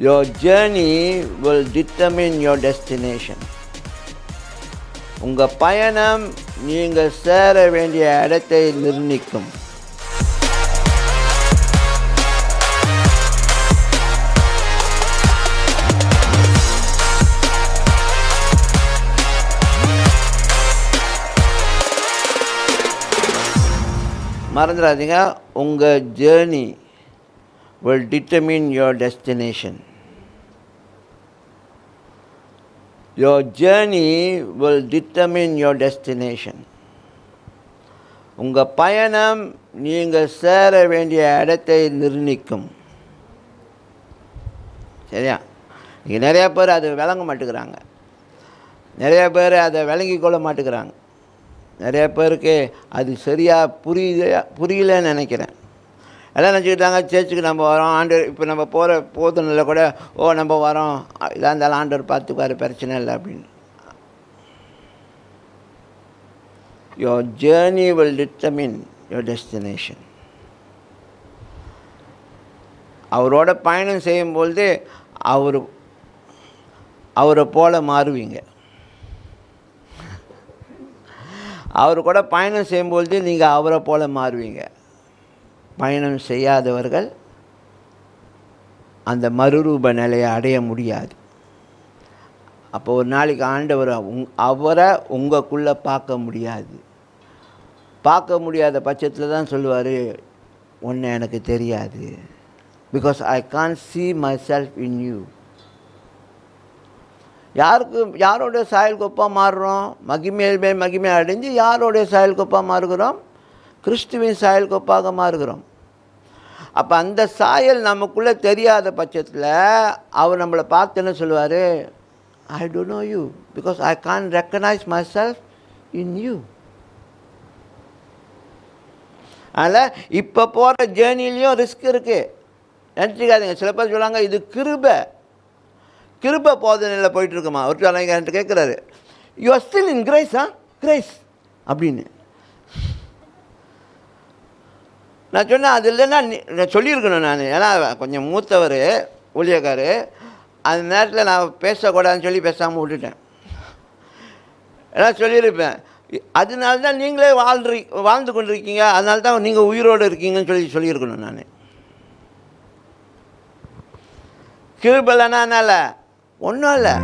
Your journey will determine your destination. உங்கள் பயணம் நீங்கள் சேர வேண்டிய இடத்தை நிர்ணயிக்கும். மறந்துடாதீங்க, உங்கள் journey will determine your destination. Your journey will determine your destination. உங்கள் பயணம் நீங்கள் சேர வேண்டிய இடத்தை நிர்ணயிக்கும். சரியா? இங்கே நிறைய பேர் அதை விளங்க மாட்டேங்கிறாங்க, நிறைய பேர் அதை விளங்கி கொள்ள மாட்டேங்கிறாங்க, நிறைய பேருக்கு அது சரியாக புரியலன்னு நினைக்கிறேன். எல்லாம் நினச்சிக்கிட்டாங்க சேர்ச்சுக்கு நம்ம வரோம், ஆண்டவர் இப்போ நம்ம போகிற போதுனில் கூட நம்ம வரோம், இதாக இருந்தாலும் ஆண்டவர் பார்த்துக்குவார், பிரச்சனை இல்லை அப்படின்னு. Your journey will determine your destination. அவரோட பயணம் செய்யும்பொழுது அவரை போல மாறுவீங்க. அவர் கூட பயணம் செய்யும்பொழுது நீங்கள் அவரை போல மாறுவீங்க. பயணம் செய்யாதவர்கள் அந்த மறுரூப நிலையை அடைய முடியாது. அப்போ ஒரு நாளைக்கு ஆண்டவர் அவரை உங்களுக்குள்ளே பார்க்க முடியாது. பார்க்க முடியாத பட்சத்தில் தான் சொல்லுவார், ஒன்று எனக்கு தெரியாது, because I can't see myself in you. யாரோடைய சாயல் கொப்பாக மாறுறோம்? மகிமை அடைஞ்சு யாரோடைய சாயல் கொப்பாக மாறுகிறோம்? கிறிஸ்துவின் சாயல் கொப்பாக மாறுகிறோம். அப்போ அந்த சாயல் நமக்குள்ளே தெரியாத பட்சத்தில் அவர் நம்மளை பார்த்து என்ன சொல்லுவார்? I don't know you, because I can't recognise my self in you. அதனால் இப்போ போகிற ஜேர்னிலையும் ரிஸ்க் இருக்குது, நினச்சிக்காதீங்க. சில பேர் சொல்லுவாங்க இது கிருபை போதனையில் போயிட்டுருக்குமா. ஒரு தலைங்க என்கிட்ட கேட்குறாரு, you are still in grace grace அப்படின்னு. நான் சொன்னேன், அது இல்லைன்னா நான் சொல்லியிருக்கணும் நான், ஏன்னா கொஞ்சம் மூத்தவர் ஊழியக்கார், அந்த நேரத்தில் நான் பேசக்கூடாதுன்னு சொல்லி பேசாமல் விட்டுட்டேன். ஏன்னா சொல்லியிருப்பேன், அதனால தான் நீங்களே வாழ்ந்து கொண்டிருக்கீங்க, அதனால தான் நீங்கள் உயிரோடு இருக்கீங்கன்னு சொல்லியிருக்கணும் நான். கிருபைலன்னா என்னால் ஒன்றும் இல்லை.